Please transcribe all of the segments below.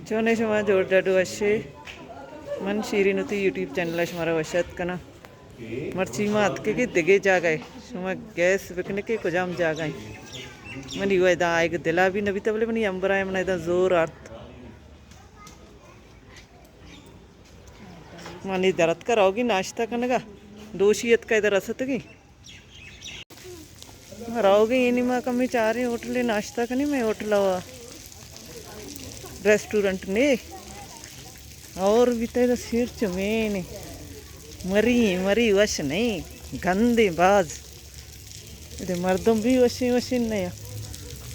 Chone shuma jordadu ashe man shiri nuti YouTube channel shmara washat kana marchi mat ke dege jagay shuma gas bekne ke kujam jagay mani wada ay dila bi nabi table mani ambra mana da zor art mani darat karogi नाश्ता करने का दोषियत का इधर असत की रहोगे ये नहीं मैं कमी चाह रही होटल नाश्ता करनी मैं होटल रेस्टोरेंट ने और भी तो सिर चमेन मरी मरी वश नहीं गंदे बाज इधर मर्दम भी वशी वशी नहीं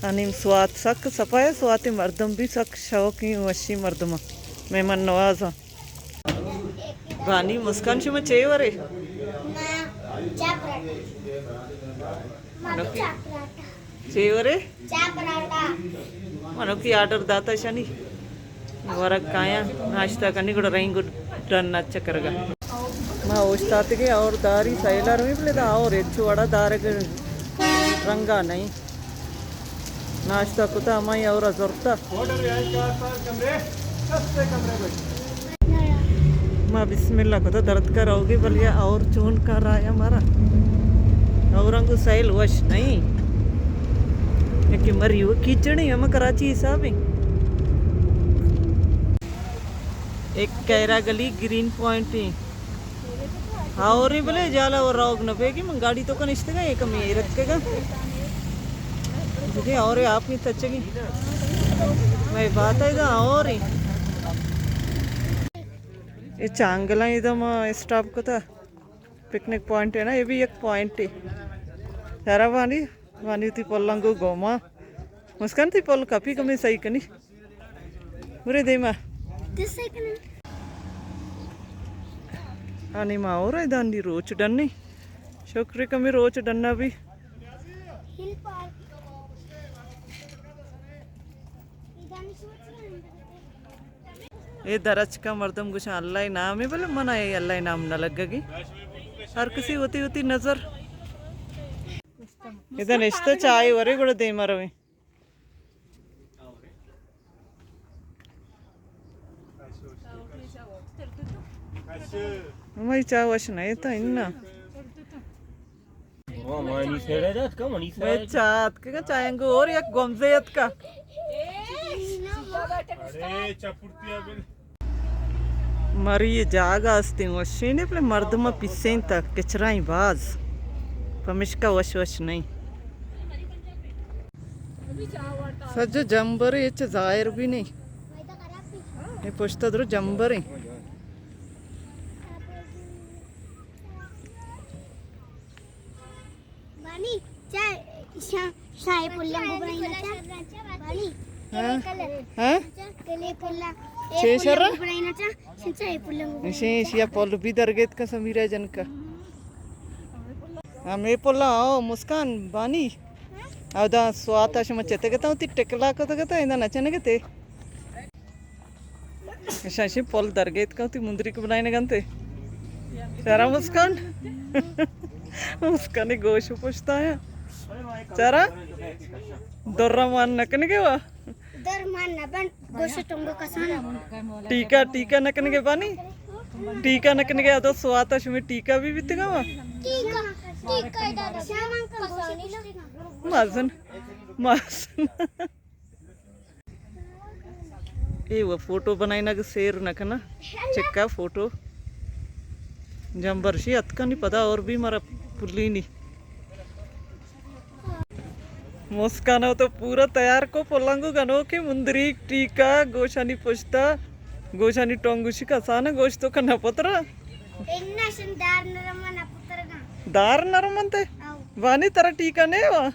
अनिम स्वाद सक सफाया स्वाति मर्दम भी सक शौकी वशी मर्दमा मेहमान नवाजा वानी मुस्कान शुमा चेवरे चेवरे మనకి ఆర్డర్ దాతా శని వరకు కాయా नाश्ता करनी కూడా रहेंगे डन अच्छा करेगा मैं उस्ताद के और दारी सैलर में बोले और ಹೆಚ್ಚು वड़ा दार के रंगा नहीं नाश्ता कुता हमारी और जरूरत माँ बिस्मिल्लाह को तो दर्द कर रहोगे बोलिए और चून कर रहा है हमारा और को सैल वश नहीं कि मरी वो खींचनी हम कराची हिसाब एक कैरा गली ग्रीन पॉइंट और बोले जाला और रोग न पेगी मैं गाड़ी तो कनिष्ठगा एक में रखेगा मुझे और आप नहीं तचेगी मैं बात है और ये चांगला इधम स्टॉप को था पिकनिक पॉइंट है ना ये भी एक पॉइंट है सारा वानी वानी थी पोलंगो गोमा मुस्कान थी पोल काफी कमी सही कनी बुरे दे माँ आनी माँ और है दानी रोच डन्नी शुक्र कमी रोच डन्ना भी ये दरच का मर्दम कुछ अल्लाह नाम है बोले मना ये अल्लाह नाम न लगेगी हर किसी होती होती नजर इधर इश्ते चाय वरे गुड़ दे मरवे मैं चाय वश नहीं था इन्ना मैं चात के चाहेंगे और एक गमज़ेयत का मरी ये जागा अस्ती वशी ने अपने मर्दमा पिसें तक किचराई बाज पमिश्का वश वश नहीं सज जंबर ये जाहिर भी नहीं ये पुछता दरो जंबर है बानी चाय शाही पुल्ला बनाई ना बानी हाँ कले पुल्ला शेषरा बनाई ना चाय पुल्ला शेष या पोल भी दरगेत का समीरा जन का हाँ मैं पोला आओ मुस्कान बानी अदा स्वाद आशा मच चेते कहता हूँ ती टेकला को तो कहता है इंदा नचने के ते शाशी पोल दरगेत का ती मुंदरी को बनाए न गंते चारा मुस्कान मुस्कान ही गोश पूछता है चारा दर्रा मान नकने के वा दर मान न बन गोश टंगो कसाना टीका टीका नकने के बानी टीका नकने के अदा स्वाद आशा में टीका भी बीतेगा वा टीका टीका इधर श्यामंग कसानी माजन माजन ये वो फोटो बनाई ना कि शेर न करना चक्का फोटो जंबरशी अतका नहीं पता और भी मारा पुल्ली नहीं मुस्काना तो पूरा तैयार को पोलंगु गनो के मुंदरी टीका गोशानी पुछता गोशानी टोंगुशी का साना गोश तो करना पतरा इन्ना सुंदर नरमन पुत्रगा दार नरमनते वानी तरह टीका नहीं वा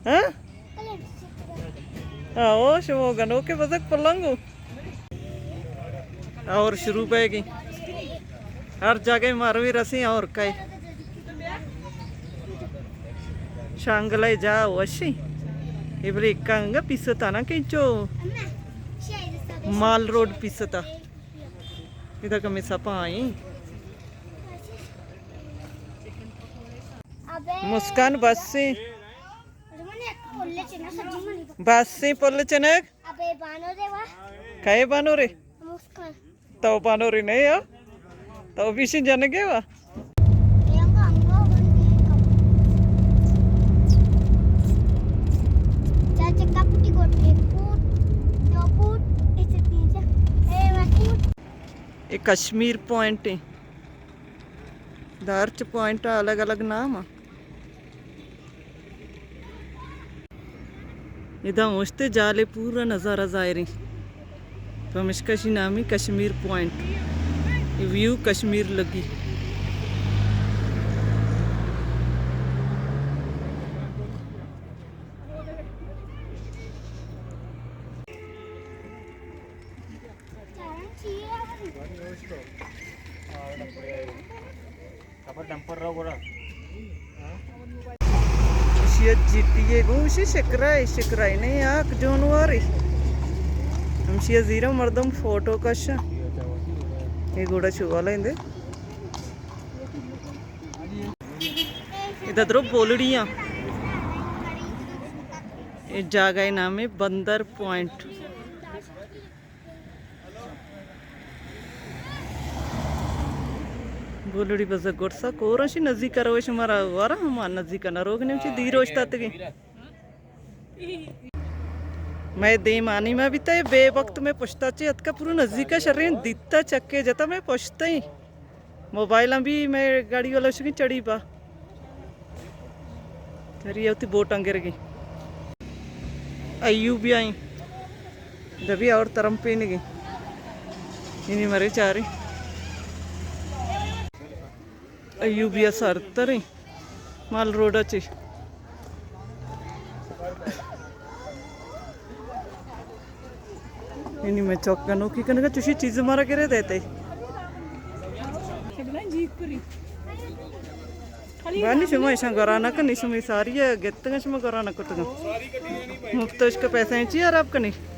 हाँ आओ शो गनो के बजक पोलंगु और शुरू पैगी हर जगह मारवी रसी और कई शांगलाई जा वशी इबले इक्कांगा पिसता ना कि जो माल रोड पिसता इधर कमी सपाई मुस्कान बस से पोल्ले चनक अबे बानो रे वाह काय बानोरे मुस्कान तो बानोरे नहीं या तो बीसी जाने के वा yang anggo bandi जा चक्का पुटी गोट 1 फुट 2 फुट ऐसे 3 जा ए मती ये कश्मीर पॉइंट है दार्च पॉइंट अलग अलग नाम है इधर मुझते जाले पूरा नज़ारा जायरी पमिशकशी नामी कश्मीर पॉइंट ये व्यू कश्मीर लगी चारण चाहिए apa damper raw gora ये जीटीए गुशी शकराई नहीं आक जानवर हमशिया जीरो मर्दम फोटो कश ये गुड़ा चुवाला इंदे इधर बोलड़ियाँ ये जगह नाम है बंदर पॉइंट बोलड़ी बस गोरसा कोरशी नजदीक करो हमारा वारा हम नजदीक ना रोग नहीं दी रोज तक मैं दे मानी में भी तो बे वक्त में पुछता चे अत का पूरा नजदीक का शरीर दिखता चक्के जता मैं पुछता ही मोबाइल भी मैं गाड़ी वाला उसकी चढ़ी पा चरी होती बोट अंगेर गई अयू भी आई जब और तरम पे नहीं गई इन्हीं मरे चारे अयूबिया सरतरी माल रोडाची इन्हीं में चौका नोकी करने का चुशी चीज मारा करे देते बानी शुमा ऐसा कराना का नहीं शुमा सारी है गेत्ते का शुमा कराना को तो मुफ्त इसका पैसा है चाहिए यार आपका नहीं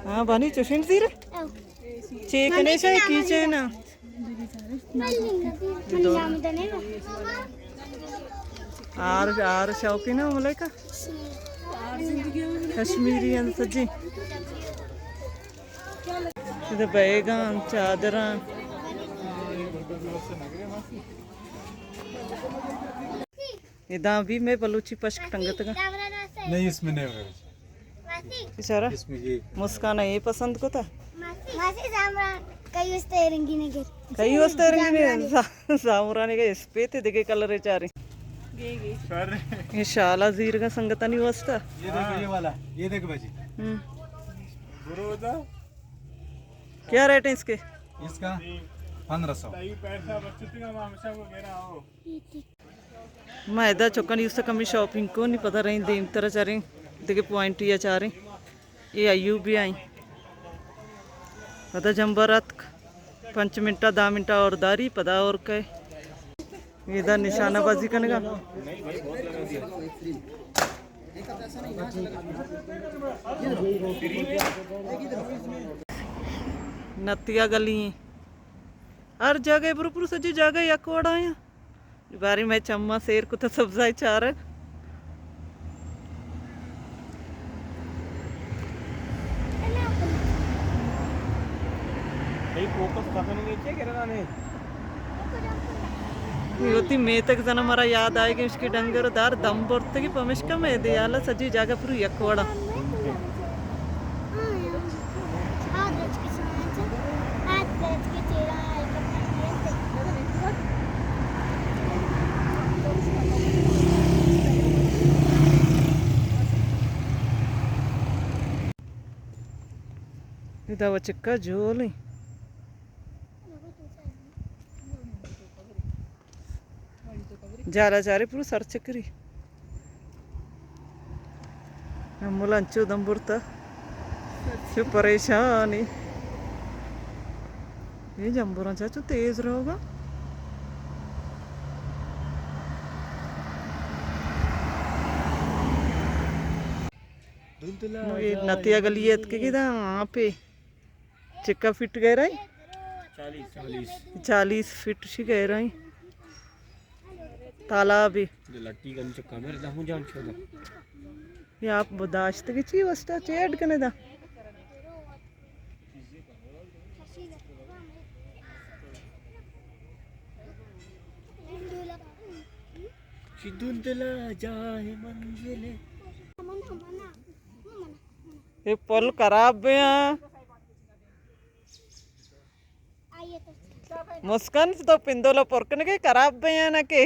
हाँ बानी चुशिन सी रे चेकने से कीचे ना आर शौकीन है मुले का कश्मीरी सज्जी इधर बैगन चादर इधर भी मैं बलूची पश्क टंगत का नहीं इसमें नहीं होगा बेचारा इसमें ये मुस्कान ये पसंद को था मासी जामरा कई वस्ते रंगी ने गिर कई वस्ते रंगी सामुराने का स्पे थे देखे कलर है चारे ये शाला जीर का संगता नहीं वस्ता ये देखो ये वाला ये देखो बाजी क्या रेट है इसके इसका 1500 मैं इधर चौकन यूँ कमी शॉपिंग को नहीं पता रही देम तरह चाह रही देखे पॉइंट या चाह रही ये आयु भी आई पता जम्बरात 5 मिनटा 10 मिनटा और दारी पता और कहे इधर निशानाबाजी करने का नतिया गली हर जगह पुर सजी जगह यकवाड़ा है बारी में चम्मा शेर को तो सब्जा चार है होती मैं तक जना हमारा याद आएगी उसकी डंगर दार दम बोरते की पमेश का मैं दयाला सजी जगह पूरी यकवाड़ा इधर वो चिक्का झोल जाला चारे पूरा सर चक्री मुलांचो दंबुरता परेशानी ये जंबुरा चाचू तेज रहोगा ये नतिया गली है के किधर वहाँ पे चिक्का फिट गए रही 40 फीट सी गए रही तालाब भी लट्टी गन चक्का मेरे दा हूं जान छोदा ये आप बर्दाश्त की चीज वस्ता चेड कने दा सिद्धुंतला जाए मंजिले ये पुल खराब है आइए तो मुस्कान तो पिंदोला पुरकन के खराब है ना के